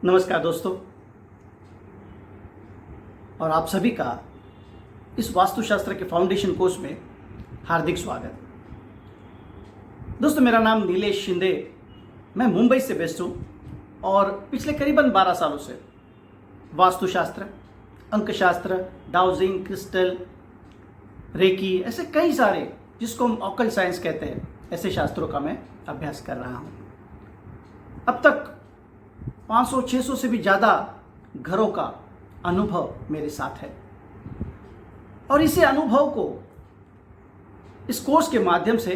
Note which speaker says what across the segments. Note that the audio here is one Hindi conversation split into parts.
Speaker 1: नमस्कार दोस्तों, और आप सभी का इस वास्तुशास्त्र के फाउंडेशन कोर्स में हार्दिक स्वागत। दोस्तों, मेरा नाम नीलेश शिंदे, मैं मुंबई से बेस्ड हूँ और पिछले करीबन 12 सालों से वास्तुशास्त्र, अंकशास्त्र, डाउजिंग, क्रिस्टल, रेकी, ऐसे कई सारे जिसको हम ऑकल्ट साइंस कहते हैं, ऐसे शास्त्रों का मैं अभ्यास कर रहा हूँ। अब तक 500-600 से भी ज़्यादा घरों का अनुभव मेरे साथ है और इसी अनुभव को इस कोर्स के माध्यम से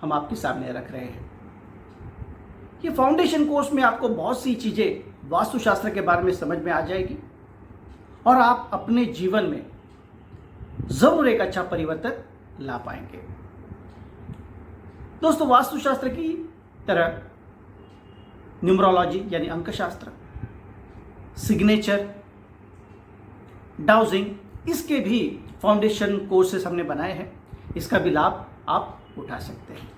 Speaker 1: हम आपके सामने रख रहे हैं। ये फाउंडेशन कोर्स में आपको बहुत सी चीज़ें वास्तुशास्त्र के बारे में समझ में आ जाएगी और आप अपने जीवन में ज़रूर एक अच्छा परिवर्तन ला पाएंगे। दोस्तों, वास्तुशास्त्र की तरह न्यूमरोलॉजी यानी अंकशास्त्र, सिग्नेचर, डाउजिंग, इसके भी फाउंडेशन कोर्सेस हमने बनाए हैं। इसका भी लाभ आप उठा सकते हैं।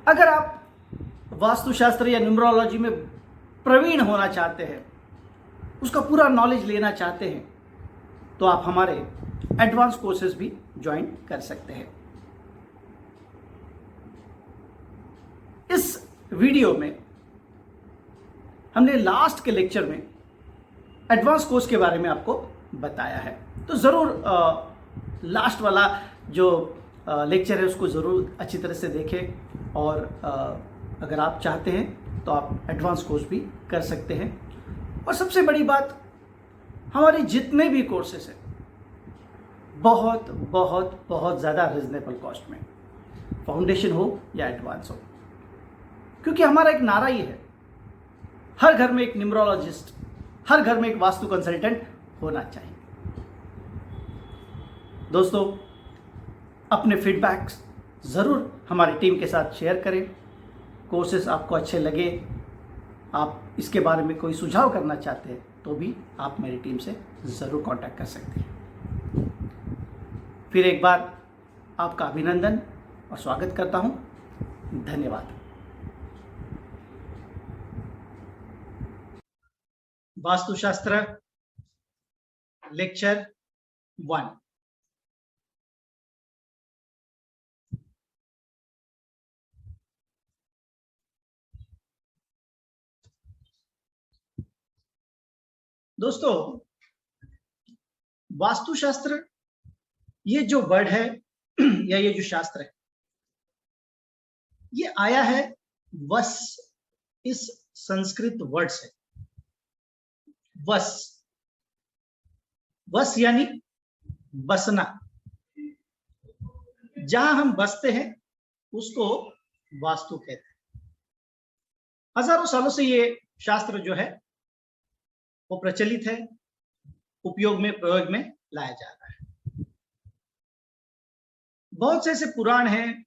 Speaker 1: अगर आप वास्तुशास्त्र या न्यूमरोलॉजी में प्रवीण होना चाहते हैं, उसका पूरा नॉलेज लेना चाहते हैं, तो आप हमारे एडवांस कोर्सेज भी ज्वाइन कर सकते हैं। इस वीडियो में हमने लास्ट के लेक्चर में एडवांस कोर्स के बारे में आपको बताया है, तो ज़रूर लास्ट वाला जो लेक्चर है उसको ज़रूर अच्छी तरह से देखें और अगर आप चाहते हैं तो आप एडवांस कोर्स भी कर सकते हैं। और सबसे बड़ी बात, हमारे जितने भी कोर्सेस हैं बहुत बहुत बहुत ज़्यादा रिजनेबल कॉस्ट में, फाउंडेशन हो या एडवांस हो, क्योंकि हमारा एक नारा ही है, हर घर में एक न्यूमरोलॉजिस्ट, हर घर में एक वास्तु कंसल्टेंट होना चाहिए। दोस्तों, अपने फीडबैक्स ज़रूर हमारी टीम के साथ शेयर करें। कोर्सेस आपको अच्छे लगे, आप इसके बारे में कोई सुझाव करना चाहते हैं तो भी आप मेरी टीम से ज़रूर कांटेक्ट कर सकते हैं। फिर एक बार आपका अभिनंदन और स्वागत करता हूं। धन्यवाद। वास्तुशास्त्र लेक्चर 1। दोस्तों, वास्तुशास्त्र ये जो वर्ड है या ये जो शास्त्र है, ये आया है वस, इस संस्कृत वर्ड से। वस, वस यानी बसना, जहां हम बसते हैं उसको वास्तु कहते हैं। हजारों सालों से ये शास्त्र जो है वो प्रचलित है, उपयोग में, प्रयोग में लाया जा रहा है। बहुत से ऐसे पुराण हैं,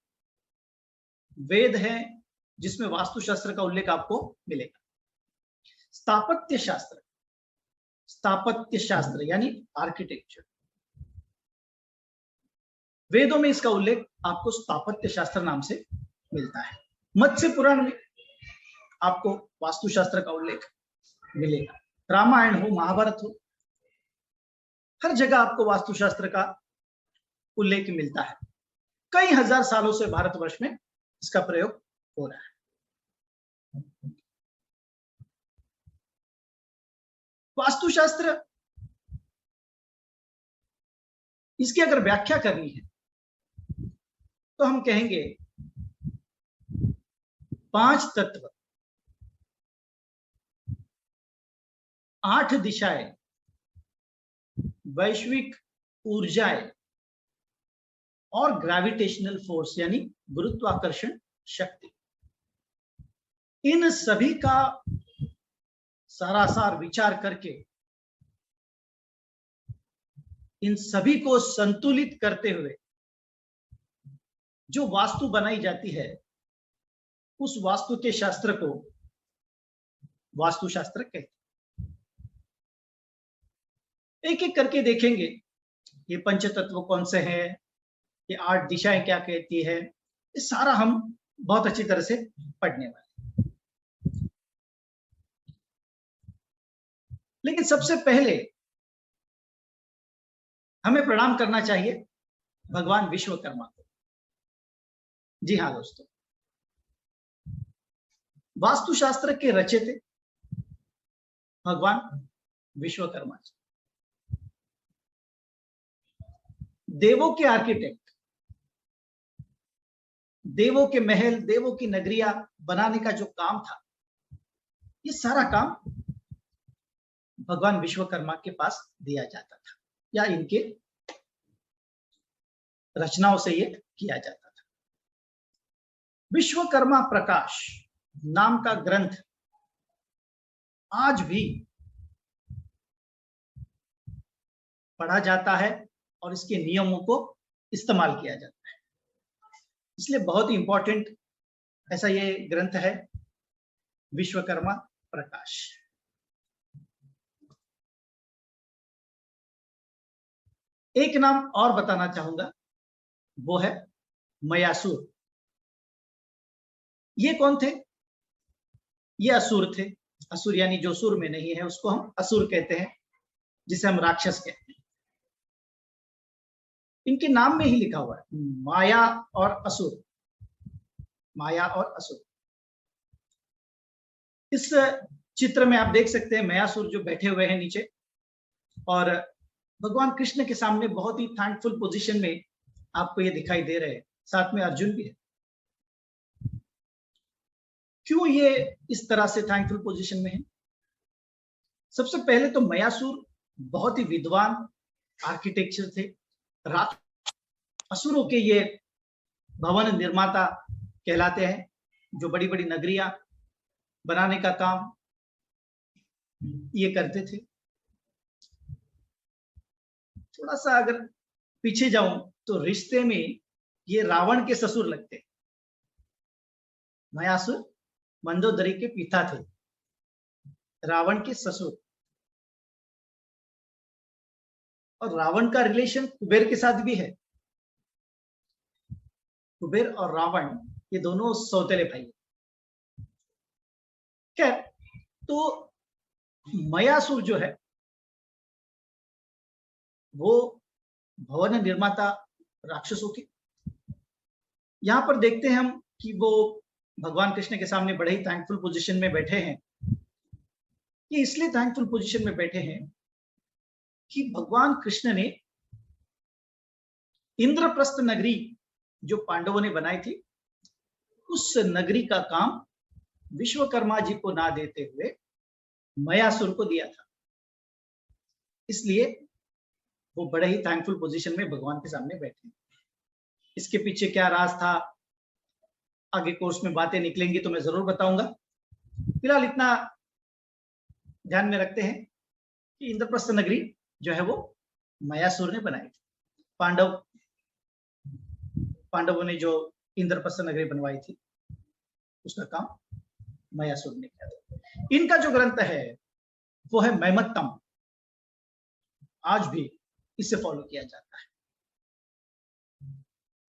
Speaker 1: वेद हैं, जिसमें वास्तुशास्त्र का उल्लेख आपको मिलेगा। स्थापत्य शास्त्र, स्थापत्य शास्त्र यानी आर्किटेक्चर, वेदों में इसका उल्लेख आपको स्थापत्य शास्त्र नाम से मिलता है। मत्स्य पुराण में आपको वास्तुशास्त्र का उल्लेख मिलेगा। रामायण हो, महाभारत हो, हर जगह आपको वास्तुशास्त्र का उल्लेख मिलता है। कई हजार सालों से भारतवर्ष में इसका प्रयोग हो रहा है। वास्तुशास्त्र, इसकी अगर व्याख्या करनी है तो हम कहेंगे 5 तत्व, 8 दिशाएं, वैश्विक ऊर्जाएं और ग्रेविटेशनल फोर्स यानी गुरुत्वाकर्षण शक्ति, इन सभी का सारासार विचार करके, इन सभी को संतुलित करते हुए जो वास्तु बनाई जाती है, उस वास्तु के शास्त्र को वास्तुशास्त्र कहते हैं। एक एक करके देखेंगे ये पंचतत्व कौन से हैं, ये 8 दिशाएं क्या कहती है, ये सारा हम बहुत अच्छी तरह से पढ़ने वाले। लेकिन सबसे पहले हमें प्रणाम करना चाहिए भगवान विश्वकर्मा को। जी हाँ दोस्तों, वास्तुशास्त्र के रचयिता भगवान विश्वकर्मा जी, देवों के आर्किटेक्ट, देवों के महल, देवों की नगरियां बनाने का जो काम था, ये सारा काम भगवान विश्वकर्मा के पास दिया जाता था, या इनके रचनाओं से ये किया जाता था। विश्वकर्मा प्रकाश नाम का ग्रंथ आज भी पढ़ा जाता है और इसके नियमों को इस्तेमाल किया जाता है, इसलिए बहुत ही इंपॉर्टेंट ऐसा ये ग्रंथ है विश्वकर्मा प्रकाश। एक नाम और बताना चाहूंगा, वो है मयासुर। ये कौन थे? ये असुर थे। असुर यानी जो सुर में नहीं है उसको हम असुर कहते हैं, जिसे हम राक्षस कहते हैं। इनके नाम में ही लिखा हुआ है माया और असुर, माया और असुर। इस चित्र में आप देख सकते हैं मयासुर जो बैठे हुए हैं नीचे, और भगवान कृष्ण के सामने बहुत ही थैंकफुल पोजीशन में आपको ये दिखाई दे रहे हैं। साथ में अर्जुन भी है। क्यों ये इस तरह से थैंकफुल पोजीशन में है? सबसे पहले तो मयासुर बहुत ही विद्वान आर्किटेक्चर थे। असुरों के ये भवन निर्माता कहलाते हैं, जो बड़ी बड़ी नगरियां बनाने का काम ये करते थे। थोड़ा सा अगर पीछे जाऊं तो रिश्ते में ये रावण के ससुर लगते हैं। मयासुर मंदोदरी के पिता थे, रावण के ससुर। और रावण का रिलेशन कुबेर के साथ भी है। कुबेर और रावण ये दोनों सौतेले भाई हैं। खैर, तो मयासुर जो है वो भवन निर्माता राक्षसों की। यहां पर देखते हैं हम कि वो भगवान कृष्ण के सामने बड़े ही थैंकफुल पोजीशन में बैठे हैं। ये इसलिए थैंकफुल पोजीशन में बैठे हैं कि भगवान कृष्ण ने इंद्रप्रस्थ नगरी जो पांडवों ने बनाई थी, उस नगरी का काम विश्वकर्मा जी को ना देते हुए मयासुर को दिया था। इसलिए वो बड़े ही थैंकफुल पोजीशन में भगवान के सामने बैठे। इसके पीछे क्या राज था, आगे कोर्स में बातें निकलेंगी तो मैं जरूर बताऊंगा। फिलहाल इतना ध्यान में रखते हैं कि इंद्रप्रस्थ नगरी जो है वो मयासुर ने बनाई थी। पांडवों ने जो इंद्रप्रस्थ नगरी बनवाई थी उसका काम मयासुर ने किया था। इनका जो ग्रंथ है वो है मैमत्तम। आज भी इसे फॉलो किया जाता है।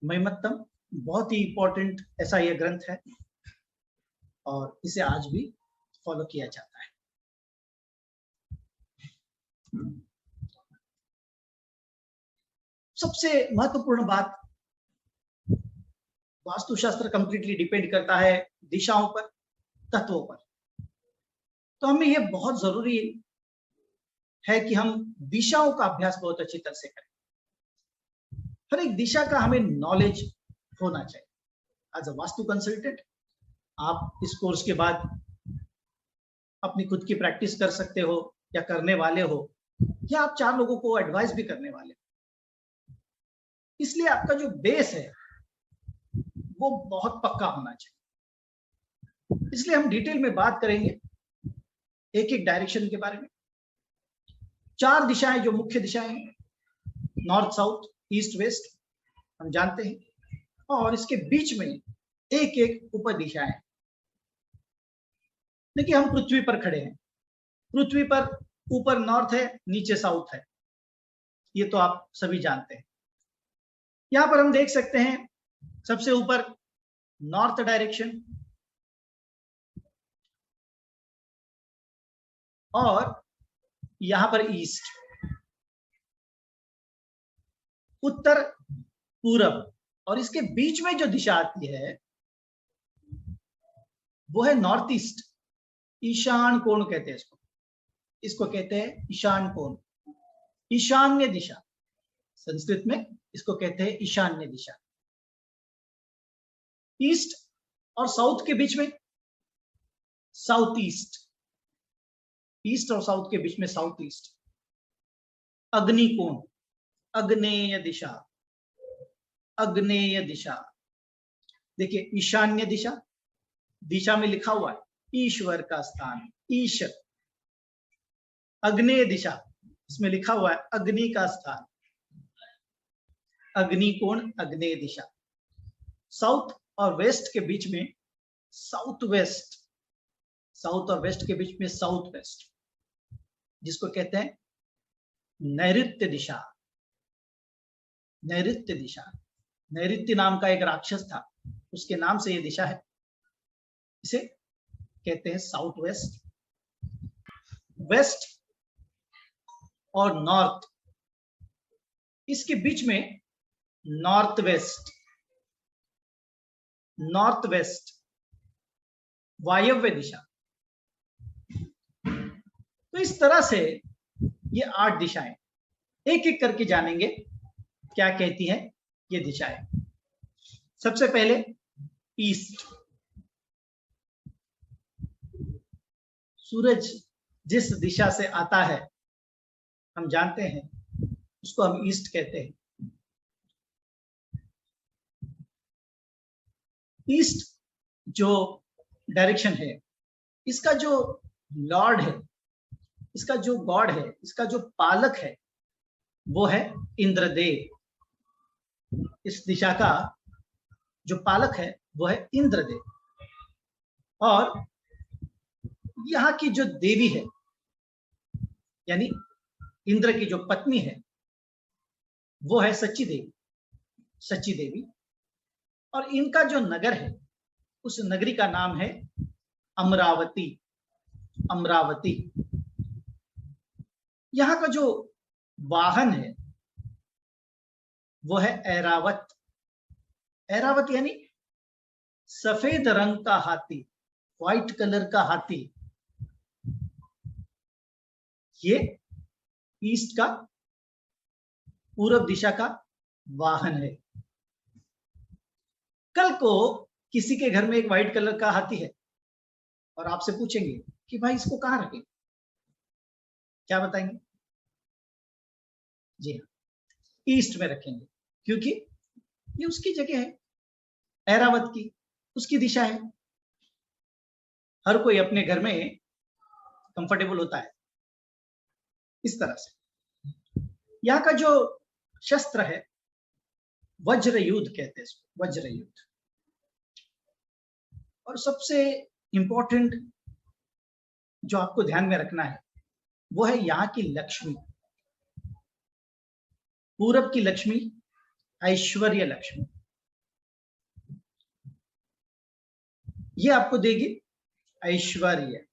Speaker 1: मैमत्तम बहुत ही इंपॉर्टेंट ऐसा यह ग्रंथ है और इसे आज भी फॉलो किया जाता है। सबसे महत्वपूर्ण बात, वास्तुशास्त्र कंप्लीटली डिपेंड करता है दिशाओं पर, तत्वों पर। तो हमें यह बहुत जरूरी है कि हम दिशाओं का अभ्यास बहुत अच्छी तरह से करें। हर एक दिशा का हमें नॉलेज होना चाहिए। एज अ वास्तु कंसल्टेंट आप इस कोर्स के बाद अपनी खुद की प्रैक्टिस कर सकते हो, या करने वाले हो, या आप 4 लोगों को एडवाइस भी करने वाले हो। इसलिए आपका जो बेस है वो बहुत पक्का होना चाहिए। इसलिए हम डिटेल में बात करेंगे एक एक डायरेक्शन के बारे में। 4 दिशाएं जो मुख्य दिशाएं हैं, नॉर्थ, साउथ, ईस्ट, वेस्ट, हम जानते हैं। और इसके बीच में एक एक उप दिशाएं। देखिए, हम पृथ्वी पर खड़े हैं। पृथ्वी पर ऊपर नॉर्थ है, नीचे साउथ है, ये तो आप सभी जानते हैं। यहां पर हम देख सकते हैं सबसे ऊपर नॉर्थ डायरेक्शन, और यहां पर ईस्ट, उत्तर, पूरब, और इसके बीच में जो दिशा आती है वो है नॉर्थ ईस्ट। ईशान कोण कहते हैं इसको, इसको कहते हैं ईशान कोण, ईशान्य दिशा। संस्कृत में इसको कहते हैं ईशान्य दिशा। ईस्ट और साउथ के बीच में साउथ ईस्ट, ईस्ट और साउथ के बीच में साउथ ईस्ट। अग्नि कोण, अग्नेय दिशा, अग्नेय दिशा। देखिए ईशान्य दिशा, दिशा में लिखा हुआ है ईश्वर का स्थान, ईश। अग्नेय दिशा, इसमें लिखा हुआ है अग्नि का स्थान, अग्नि कोण, अग्नेय दिशा। साउथ और वेस्ट के बीच में साउथ वेस्ट, साउथ और वेस्ट के बीच में साउथ वेस्ट, जिसको कहते हैं नैऋत्य दिशा। नैऋत्य दिशा, नैऋत्य नाम का एक राक्षस था, उसके नाम से ये दिशा है, इसे कहते हैं साउथ वेस्ट। वेस्ट और नॉर्थ, इसके बीच में नॉर्थ वेस्ट, नॉर्थ वेस्ट, वायव्य दिशा। तो इस तरह से ये 8 दिशाएं, एक एक करके जानेंगे क्या कहती है ये दिशाएं। सबसे पहले ईस्ट, सूरज जिस दिशा से आता है हम जानते हैं, उसको हम ईस्ट कहते हैं। ईस्ट जो डायरेक्शन है, इसका जो लॉर्ड है, इसका जो गॉड है, इसका जो पालक है, वो है इंद्रदेव। इस दिशा का जो पालक है वो है इंद्रदेव। और यहाँ की जो देवी है, यानी इंद्र की जो पत्नी है, वो है सची देवी, सची देवी। और इनका जो नगर है, उस नगरी का नाम है अमरावती, अमरावती। यहाँ का जो वाहन है वो है ऐरावत। ऐरावत यानी सफेद रंग का हाथी, व्हाइट कलर का हाथी। ये ईस्ट का, पूरब दिशा का वाहन है। कल को किसी के घर में एक व्हाइट कलर का हाथी है और आपसे पूछेंगे कि भाई इसको कहां रखें, क्या बताएंगे? जी हाँ, ईस्ट में रखेंगे, क्योंकि ये उसकी जगह है, ऐरावत की, उसकी दिशा है। हर कोई अपने घर में कंफर्टेबल होता है इस तरह से। यहाँ का जो शस्त्र है वज्र युद्ध कहते हैं इसको, वज्र युद्ध। और सबसे इंपॉर्टेंट जो आपको ध्यान में रखना है वो है यहाँ की लक्ष्मी। पूरब की लक्ष्मी ऐश्वर्य लक्ष्मी, ये आपको देगी ऐश्वर्य।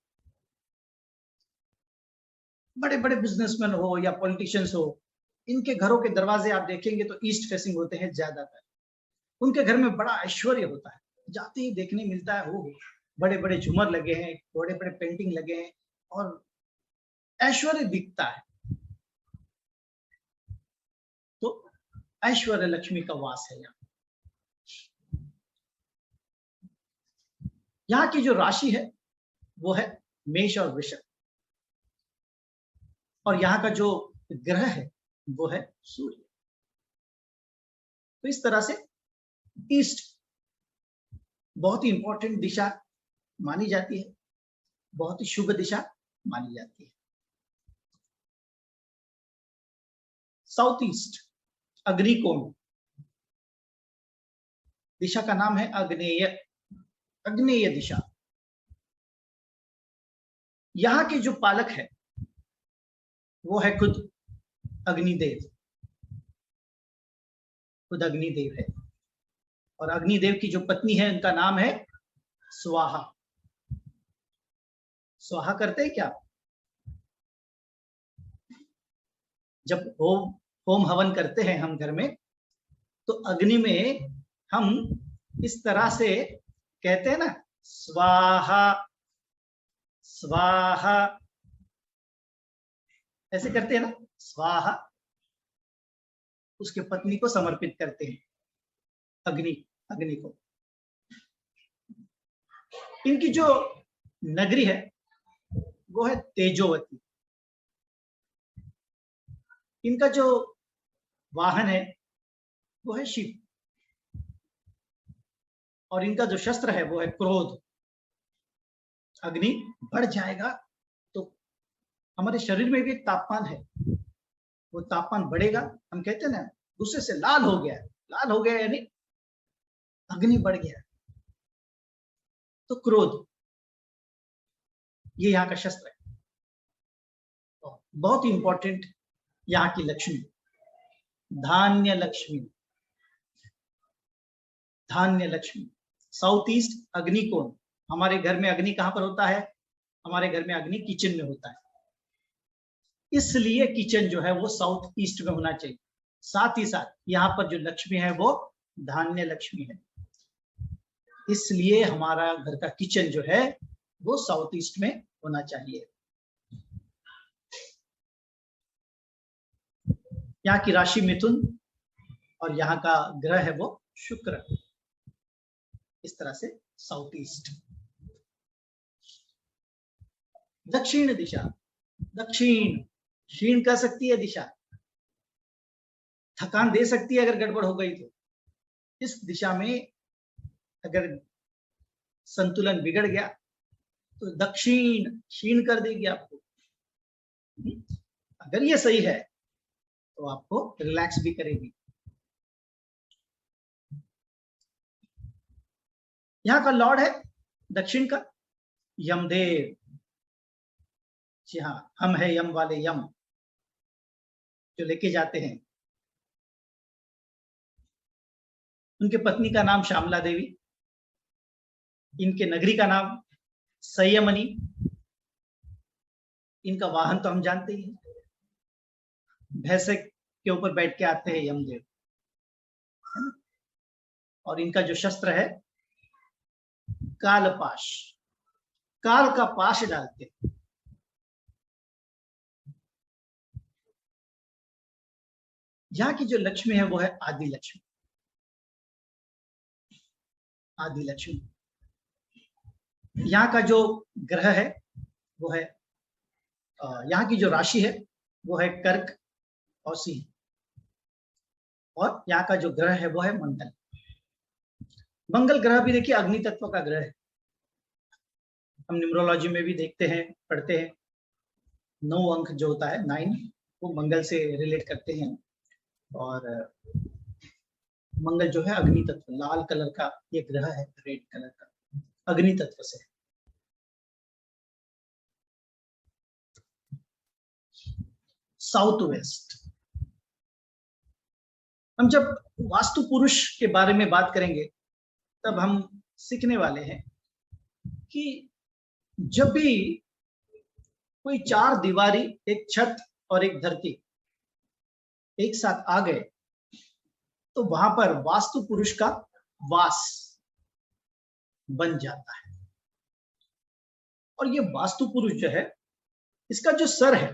Speaker 1: बड़े बड़े बिजनेसमैन हो या पॉलिटिशियंस हो, इनके घरों के दरवाजे आप देखेंगे तो ईस्ट फेसिंग होते हैं ज्यादातर। उनके घर में बड़ा ऐश्वर्य होता है, जाते ही देखने मिलता है, हो बड़े बड़े झूमर लगे हैं, बड़े बड़े पेंटिंग लगे हैं और ऐश्वर्य दिखता है। तो ऐश्वर्य लक्ष्मी का वास है यहाँ। यहाँ की जो राशि है वो है मेष और वृषभ, और यहाँ का जो ग्रह है वो है सूर्य। तो इस तरह से ईस्ट बहुत ही इंपॉर्टेंट दिशा मानी जाती है, बहुत ही शुभ दिशा मानी जाती है। साउथ ईस्ट, अग्निकोण, दिशा का नाम है अग्नेय, अग्नेय दिशा। यहाँ के जो पालक है वो है खुद अग्निदेव, खुद अग्निदेव है। और अग्निदेव की जो पत्नी है उनका नाम है स्वाहा। स्वाहा करते हैं क्या? जब होम होम हवन करते हैं हम घर में, तो अग्नि में हम इस तरह से कहते हैं ना, स्वाहा स्वाहा, ऐसे करते हैं ना, स्वाहा, उसके पत्नी को समर्पित करते हैं, अग्नि अग्नि को। इनकी जो नगरी है वो है तेजोवती। इनका जो वाहन है वो है शिव, और इनका जो शस्त्र है वो है क्रोध। अग्नि बढ़ जाएगा तो हमारे शरीर में भी एक तापमान है, वो तापमान बढ़ेगा। हम कहते हैं ना, गुस्से से लाल हो गया, लाल हो गया यानी अग्नि बढ़ गया। तो क्रोध ये यहाँ का शस्त्र है। तो बहुत ही इंपॉर्टेंट यहाँ की लक्ष्मी, धान्य लक्ष्मी, धान्य लक्ष्मी। South east अग्निकोण। हमारे घर में अग्नि कहां पर होता है? हमारे घर में अग्नि किचन में होता है, इसलिए किचन जो है वो साउथ ईस्ट में होना चाहिए। साथ ही साथ यहाँ पर जो लक्ष्मी है वो धान्य लक्ष्मी है, इसलिए हमारा घर का किचन जो है वो साउथ ईस्ट में होना चाहिए। यहाँ की राशि मिथुन और यहाँ का ग्रह है वो शुक्र। इस तरह से साउथ ईस्ट। दक्षिण दिशा, दक्षिण क्षीण कर सकती है दिशा, थकान दे सकती है अगर गड़बड़ हो गई तो। इस दिशा में अगर संतुलन बिगड़ गया तो दक्षिण क्षीण कर देगी आपको। अगर ये सही है तो आपको रिलैक्स भी करेगी। यहां का लॉर्ड है दक्षिण का यमदेव। जी हाँ, हम है यम वाले, यम जो लेके जाते हैं। उनके पत्नी का नाम श्यामला देवी, इनके नगरी का नाम संयमनी। इनका वाहन तो हम जानते ही हैं, भैंसे के ऊपर बैठ के आते हैं यमदेव, और इनका जो शस्त्र है कालपाश, काल का पाश डालते हैं। यहाँ की जो लक्ष्मी है वो है आदि लक्ष्मी, आदि लक्ष्मी। यहाँ का जो ग्रह है वो है, यहाँ की जो राशि है वो है कर्क और सिंह, और यहाँ का जो ग्रह है वो है मंगल। मंगल ग्रह भी देखिए अग्नि तत्व का ग्रह है। हम न्यूमरोलॉजी में भी देखते हैं, पढ़ते हैं, 9 अंक जो होता है 9 वो मंगल से रिलेट करते हैं। और मंगल जो है अग्नि तत्व, लाल कलर का ये ग्रह है, रेड कलर का, अग्नि तत्व से। South west. हम जब वास्तु पुरुष के बारे में बात करेंगे तब हम सीखने वाले हैं कि जब भी कोई 4 दीवारी, एक छत और एक धरती एक साथ आ गए तो वहां पर वास्तु पुरुष का वास बन जाता है। और ये वास्तु पुरुष जो है, इसका जो सर है,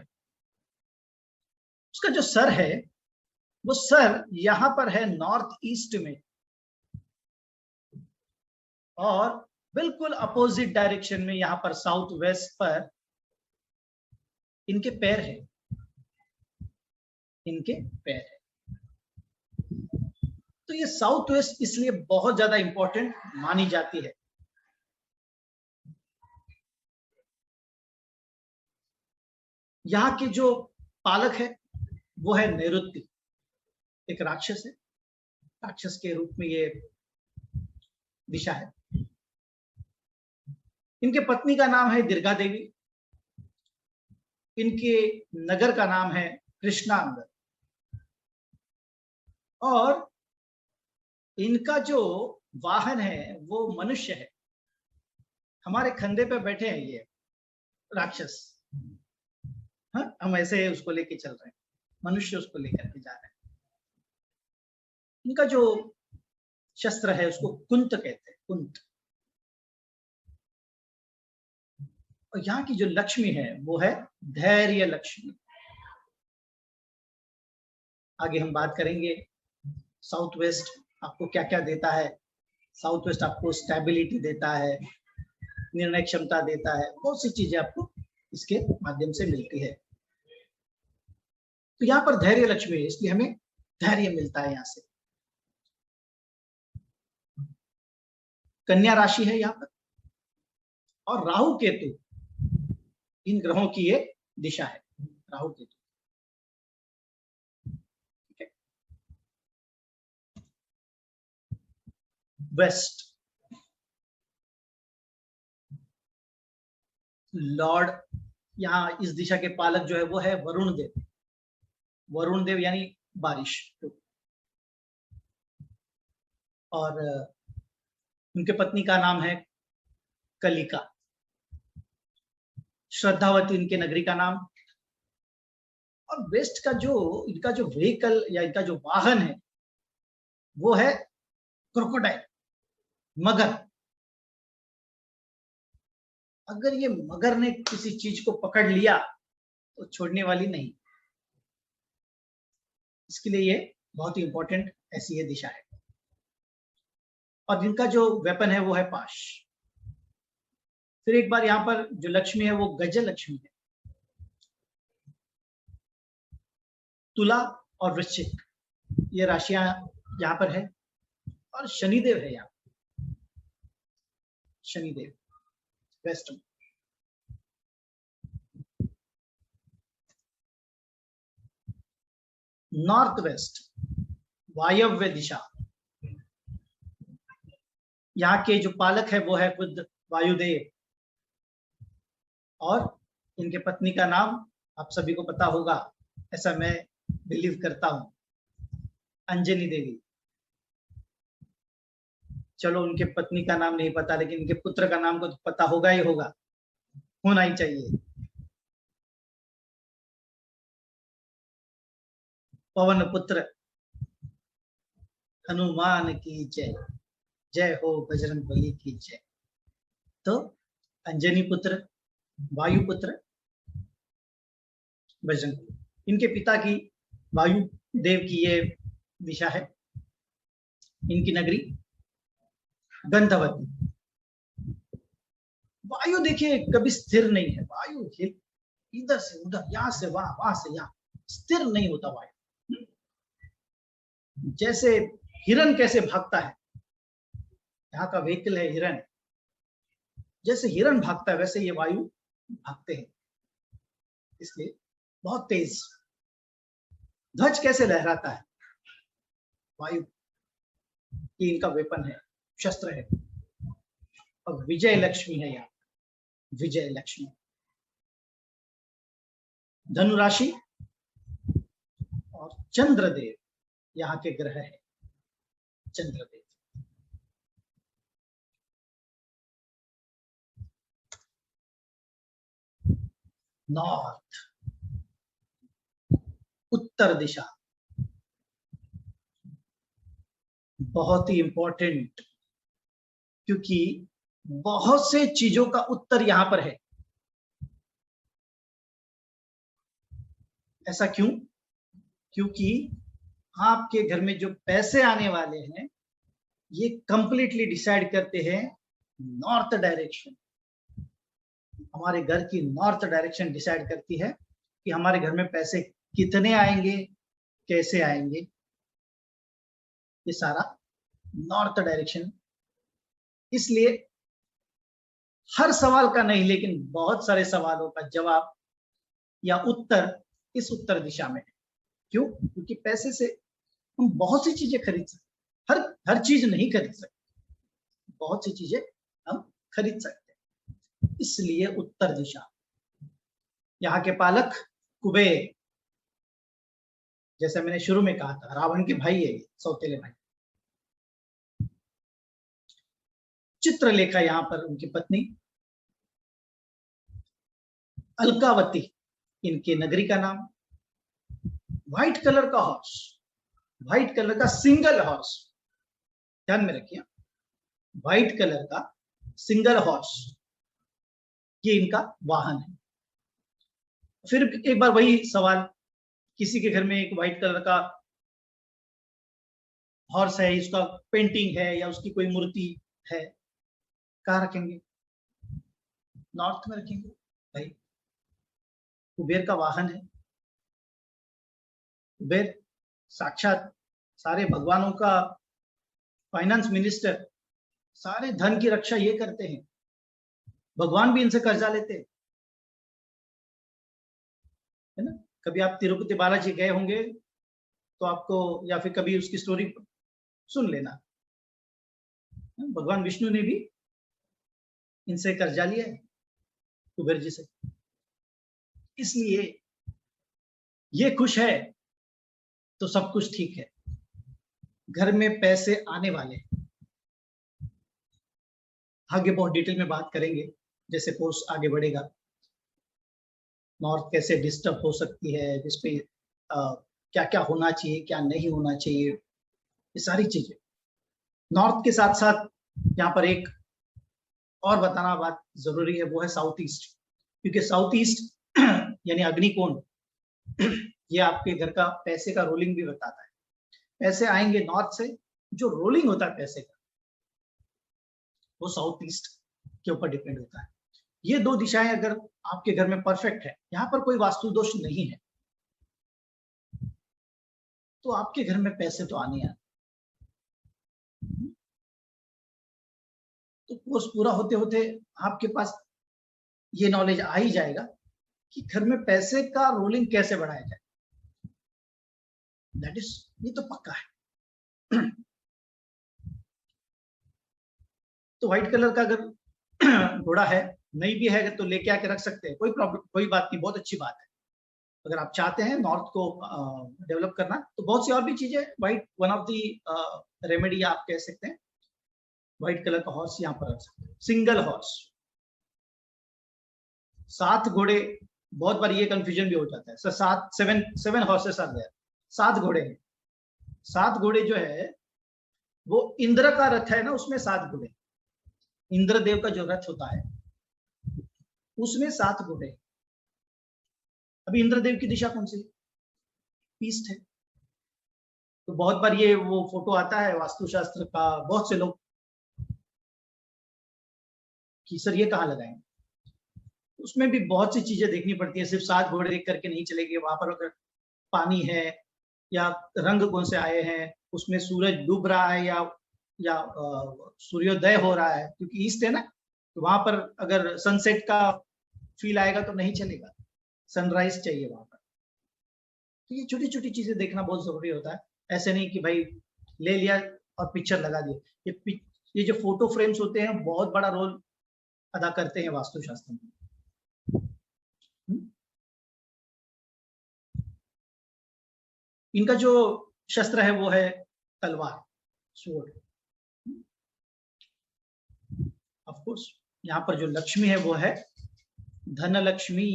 Speaker 1: उसका जो सर है वो सर यहां पर है नॉर्थ ईस्ट में, और बिल्कुल अपोजिट डायरेक्शन में यहां पर साउथ वेस्ट पर इनके पैर है, इनके पैर है। तो ये साउथ वेस्ट इसलिए बहुत ज्यादा इंपॉर्टेंट मानी जाती है। यहाँ के जो पालक है वो है नैऋत्य, एक राक्षस है, राक्षस के रूप में ये दिशा है। इनके पत्नी का नाम है दुर्गा देवी, इनके नगर का नाम है कृष्णांग, और इनका जो वाहन है वो मनुष्य है। हमारे कंधे पे बैठे हैं ये राक्षस। हाँ, हम ऐसे उसको लेके चल रहे हैं। मनुष्य उसको लेकर के जा रहे हैं। इनका जो शस्त्र है उसको कुंत कहते हैं, कुंत। और यहाँ की जो लक्ष्मी है वो है धैर्य लक्ष्मी। आगे हम बात करेंगे साउथ वेस्ट आपको क्या क्या देता है। साउथ वेस्ट आपको स्टेबिलिटी देता है, निर्णय क्षमता देता है, बहुत सी चीजें आपको इसके माध्यम से मिलती है। तो यहाँ पर धैर्य लक्ष्मी है, इसलिए हमें धैर्य मिलता है। यहाँ से कन्या राशि है यहाँ पर, और राहु केतु, इन ग्रहों की ये दिशा है, राहु केतु। ठीक है। वेस्ट, लॉर्ड, यहाँ इस दिशा के पालक जो है वो है वरुण देव। वरुण देव यानी बारिश। और उनके पत्नी का नाम है कलिका। श्रद्धावती इनके नगरी का नाम। और वेस्ट का जो इनका जो व्हीकल या इनका जो वाहन है वो है क्रोकोडाइल, मगर। अगर ये मगर ने किसी चीज को पकड़ लिया तो छोड़ने वाली नहीं। इसके लिए ये बहुत ही इंपॉर्टेंट ऐसी ये दिशा है। और इनका जो वेपन है वो है पाश। फिर एक बार यहाँ पर जो लक्ष्मी है वो गज लक्ष्मी है। तुला और वृश्चिक ये राशियां यहाँ पर है। और शनिदेव है यहाँ, शनिदेव वेस्ट में। नॉर्थ वेस्ट, वायव्य दिशा, यहाँ के जो पालक है वो है खुद वायुदेव। और इनके पत्नी का नाम आप सभी को पता होगा, ऐसा मैं बिलीव करता हूं, अंजनी देवी। चलो उनके पत्नी का नाम नहीं पता, लेकिन इनके पुत्र का नाम को तो पता होगा ही होगा, होना ही चाहिए। पवन पुत्र हनुमान की जय, जय हो बजरंग बली की जय। तो अंजनी पुत्र, वायु पुत्र बजरंग बली, इनके पिता की वायु देव की ये दिशा है। इनकी नगरी गंधवती। वायु देखिए कभी स्थिर नहीं है, वायु इधर से उधर, यहां से वहां, वहां से यहां, स्थिर नहीं होता वायु। जैसे हिरन कैसे भागता है, यहाँ का व्हीकल है हिरन, जैसे हिरन भागता है वैसे ये वायु भागते हैं, इसलिए बहुत तेज। ध्वज कैसे लहराता है, वायु, ये इनका वेपन है, शस्त्र है। और विजय लक्ष्मी है यहाँ, विजय लक्ष्मी। धनु राशि और चंद्रदेव यहाँ के ग्रह है, चंद्रदेव। नॉर्थ, उत्तर दिशा, बहुत ही इंपॉर्टेंट, क्योंकि बहुत से चीजों का उत्तर यहां पर है। ऐसा क्यों? क्योंकि आपके घर में जो पैसे आने वाले हैं ये कंप्लीटली डिसाइड करते हैं नॉर्थ डायरेक्शन। हमारे घर की नॉर्थ डायरेक्शन डिसाइड करती है कि हमारे घर में पैसे कितने आएंगे, कैसे आएंगे। ये सारा नॉर्थ डायरेक्शन। इसलिए हर सवाल का नहीं, लेकिन बहुत सारे सवालों का जवाब या उत्तर इस उत्तर दिशा में है। क्यों? क्योंकि पैसे से हम बहुत सी चीजें खरीद सकते, हर चीज नहीं खरीद सकते, बहुत सी चीजें हम खरीद सकते हैं, इसलिए उत्तर दिशा। यहाँ के पालक कुबेर, जैसे मैंने शुरू में कहा था, रावण के भाई है, सौतेले भाई। चित्रलेखा यहाँ पर उनकी पत्नी। अलकावती इनके नगरी का नाम। व्हाइट कलर का हॉर्स, व्हाइट कलर का सिंगल हॉर्स, ध्यान में रखिए, व्हाइट कलर का सिंगल हॉर्स, ये इनका वाहन है। फिर एक बार वही सवाल, किसी के घर में एक व्हाइट कलर का हॉर्स है, इसका पेंटिंग है या उसकी कोई मूर्ति है, कहाँ रखेंगे? नॉर्थ में रखेंगे भाई। कुबेर का वाहन है, कुबेर साक्षात सारे भगवानों का फाइनेंस मिनिस्टर, सारे धन की रक्षा ये करते हैं, भगवान भी इनसे कर्जा लेते हैं, है ना। कभी आप तिरुपति बालाजी गए होंगे तो आपको, या फिर कभी उसकी स्टोरी सुन लेना, भगवान विष्णु ने भी इनसे कर्जा लिया है, कुबेर जी से। इसलिए ये खुश है तो सब कुछ ठीक है, घर में पैसे आने वाले। आगे बहुत डिटेल में बात करेंगे जैसे कोर्स आगे बढ़ेगा, नॉर्थ कैसे डिस्टर्ब हो सकती है, जिसपे क्या क्या होना चाहिए, क्या नहीं होना चाहिए, ये सारी चीजें। नॉर्थ के साथ साथ यहाँ पर एक और बताना बात जरूरी है, वो है साउथ ईस्ट, क्योंकि साउथ ईस्ट यानी अग्निकोण, ये आपके घर का पैसे का रोलिंग भी बताता है। पैसे आएंगे नॉर्थ से, जो रोलिंग होता है पैसे का वो साउथ ईस्ट के ऊपर डिपेंड होता है। ये दो दिशाएं अगर आपके घर में परफेक्ट है, यहाँ पर कोई वास्तु दोष नहीं है, तो आपके घर में पैसे तो आने आए। तो कोर्स पूरा होते होते आपके पास ये नॉलेज आ ही जाएगा कि घर में पैसे का रोलिंग कैसे बढ़ाया जाए। दैट इज, ये तो पक्का है। तो व्हाइट कलर का अगर घोड़ा है, नहीं भी है तो लेके आके रख सकते हैं, कोई प्रॉब्लम, कोई बात नहीं, बहुत अच्छी बात है। अगर आप चाहते हैं नॉर्थ को डेवलप करना, तो बहुत सी और भी चीजें, white one of the remedy आप कह सकते हैं। व्हाइट कलर का हॉर्स यहाँ पर रख सकते हैं, सिंगल हॉर्स। 7 घोड़े, बहुत बार ये कंफ्यूजन भी हो जाता है सर, 7 हॉर्सेस आर देयर, 7 घोड़े हैं। 7 घोड़े जो है वो इंद्र का रथ है ना, उसमें 7 घोड़े, इंद्रदेव का जो रथ होता है उसमें 7 घोड़े। अभी इंद्रदेव की दिशा कौन सी? ईस्ट है। तो बहुत बार ये वो फोटो आता है वास्तुशास्त्र का, बहुत से लोग कि सर ये कहाँ लगाएंगे, उसमें भी बहुत सी चीजें देखनी पड़ती है, सिर्फ 7 घोड़े देख करके नहीं चलेंगे। वहां पर अगर पानी है या रंग कौन से आए हैं, उसमें सूरज डूब रहा है या सूर्योदय हो रहा है, क्योंकि ईस्ट है ना, तो वहां पर अगर सनसेट का फील आएगा तो नहीं चलेगा, सनराइज चाहिए वहां पर। तो ये छोटी छोटी चीजें देखना बहुत जरूरी होता है। ऐसे नहीं कि भाई ले लिया और पिक्चर लगा दिया। ये जो फोटो फ्रेम्स होते हैं बहुत बड़ा रोल अदा करते हैं वास्तुशास्त्र में। इनका जो शस्त्र है वो है तलवार, स्वॉर्ड। ऑफ कोर्स यहाँ पर जो लक्ष्मी है वो है धन लक्ष्मी,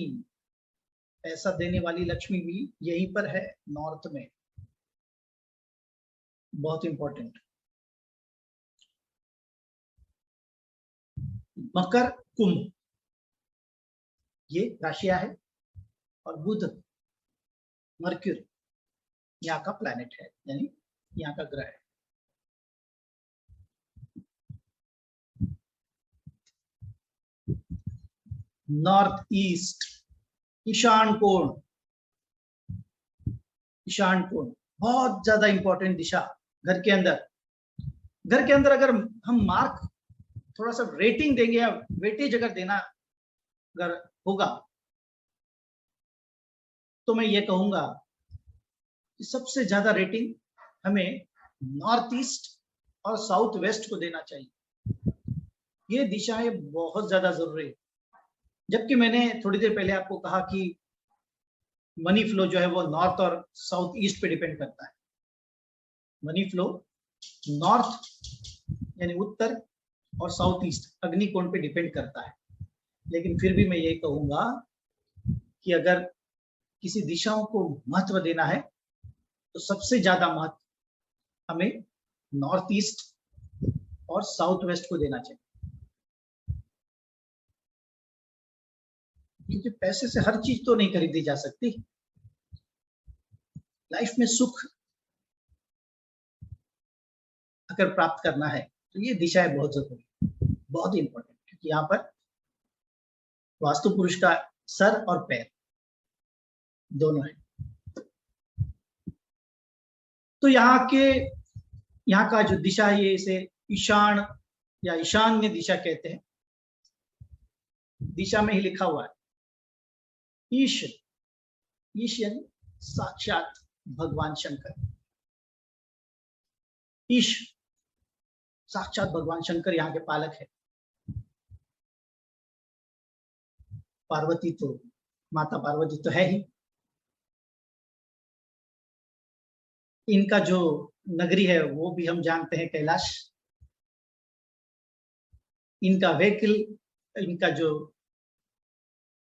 Speaker 1: पैसा देने वाली लक्ष्मी भी यहीं पर है नॉर्थ में, बहुत इंपॉर्टेंट। मकर कुंभ ये राशियां है, और बुध मर्क्यूरी यहाँ का प्लैनेट है, यानी यहाँ का ग्रह है। नॉर्थ ईस्ट, ईशान कोण, ईशान कोण बहुत ज्यादा इंपॉर्टेंट दिशा। घर के अंदर अगर हम मार्क थोड़ा सा रेटिंग देंगे या वेटेज अगर देना अगर होगा, तो मैं ये कहूंगा कि सबसे ज्यादा रेटिंग हमें नॉर्थ ईस्ट और साउथ वेस्ट को देना चाहिए। ये दिशाएं बहुत ज्यादा जरूरी है। जबकि मैंने थोड़ी देर पहले आपको कहा कि मनी फ्लो जो है वो नॉर्थ और साउथ ईस्ट पे डिपेंड करता है। मनी फ्लो नॉर्थ यानी उत्तर और साउथ ईस्ट अग्निकोण पे डिपेंड करता है। लेकिन फिर भी मैं ये कहूंगा कि अगर किसी दिशाओं को महत्व देना है तो सबसे ज्यादा महत्व हमें नॉर्थ ईस्ट और साउथ वेस्ट को देना चाहिए, क्योंकि पैसे से हर चीज तो नहीं खरीदी जा सकती। लाइफ में सुख अगर प्राप्त करना है तो ये दिशाएं बहुत जरूरी, बहुत इंपॉर्टेंट, क्योंकि यहाँ पर वास्तु पुरुष का सर और पैर दोनों है। तो यहाँ का जो दिशा है, ये इसे ईशान या ईशान्य दिशा कहते हैं। दिशा में ही लिखा हुआ है ईश, ईश यानी साक्षात भगवान शंकर। ईश साक्षात भगवान शंकर यहाँ के पालक है। पार्वती तो माता पार्वती तो है ही। इनका जो नगरी है वो भी हम जानते हैं कैलाश। इनका व्हीकल, इनका जो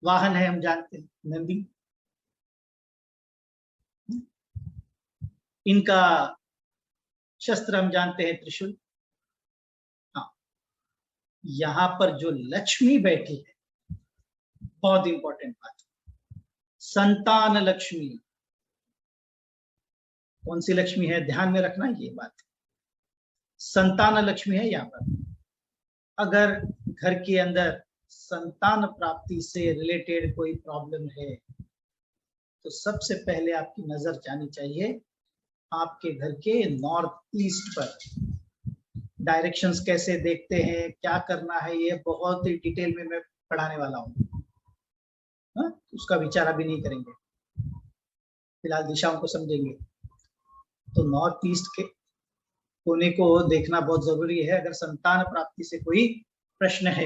Speaker 1: वाहन है हम जानते हैं नंदी। इनका शस्त्र हम जानते हैं त्रिशूल। हाँ, यहाँ पर जो लक्ष्मी बैठी है, बहुत इंपॉर्टेंट बात, संतान लक्ष्मी। कौन सी लक्ष्मी है, ध्यान में रखना ये बात, संतान लक्ष्मी है यहाँ पर। अगर घर के अंदर संतान प्राप्ति से रिलेटेड कोई प्रॉब्लम है तो सबसे पहले आपकी नजर जानी चाहिए आपके घर के नॉर्थ ईस्ट पर। डायरेक्शंस कैसे देखते हैं, क्या करना है, ये बहुत ही डिटेल में मैं पढ़ाने वाला हूँ। उसका विचार अभी नहीं करेंगे, फिलहाल दिशाओं को समझेंगे। तो नॉर्थ ईस्ट के कोने को देखना बहुत जरूरी है अगर संतान प्राप्ति से कोई प्रश्न है।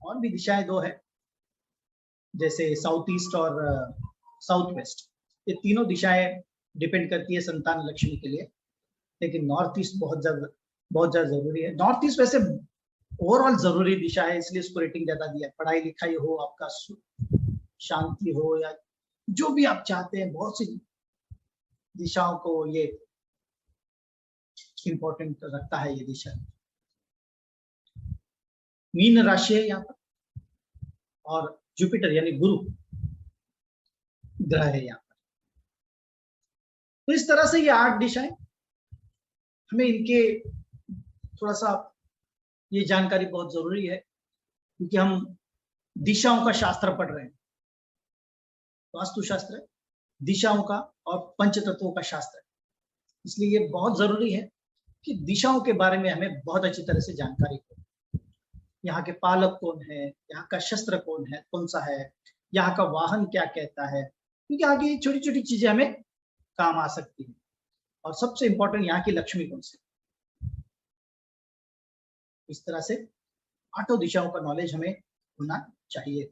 Speaker 1: और भी दिशाएं दो है, जैसे साउथ ईस्ट और साउथ वेस्ट, ये तीनों दिशाएं डिपेंड करती है संतान लक्ष्मी के लिए, लेकिन नॉर्थ ईस्ट बहुत ज्यादा जरूरी है। नॉर्थ ईस्ट वैसे ओवरऑल जरूरी दिशा है, इसलिए इसको रेटिंग ज्यादा दिया है। पढ़ाई लिखाई हो, आपका शांति हो, या जो भी आप चाहते हैं, बहुत सी दिशाओं को ये इंपॉर्टेंट रखता है। ये दिशा मीन राशि है यहाँ पर, और जुपिटर यानी गुरु ग्रह है यहाँ पर। तो इस तरह से ये 8 दिशाएं, हमें इनके थोड़ा सा ये जानकारी बहुत जरूरी है, क्योंकि हम दिशाओं का शास्त्र पढ़ रहे हैं। वास्तुशास्त्र है, दिशाओं का और पंचतत्वों का शास्त्र है, इसलिए ये बहुत जरूरी है कि दिशाओं के बारे में हमें बहुत अच्छी तरह से जानकारी हो। यहाँ के पालक कौन है, यहाँ का शस्त्र कौन है, कौन सा है, यहाँ का वाहन क्या कहता है, क्योंकि आगे छोटी छोटी चीजें हमें काम आ सकती है। और सबसे इंपॉर्टेंट, यहाँ की लक्ष्मी कौन सी। इस तरह से 8 दिशाओं का नॉलेज हमें होना चाहिए।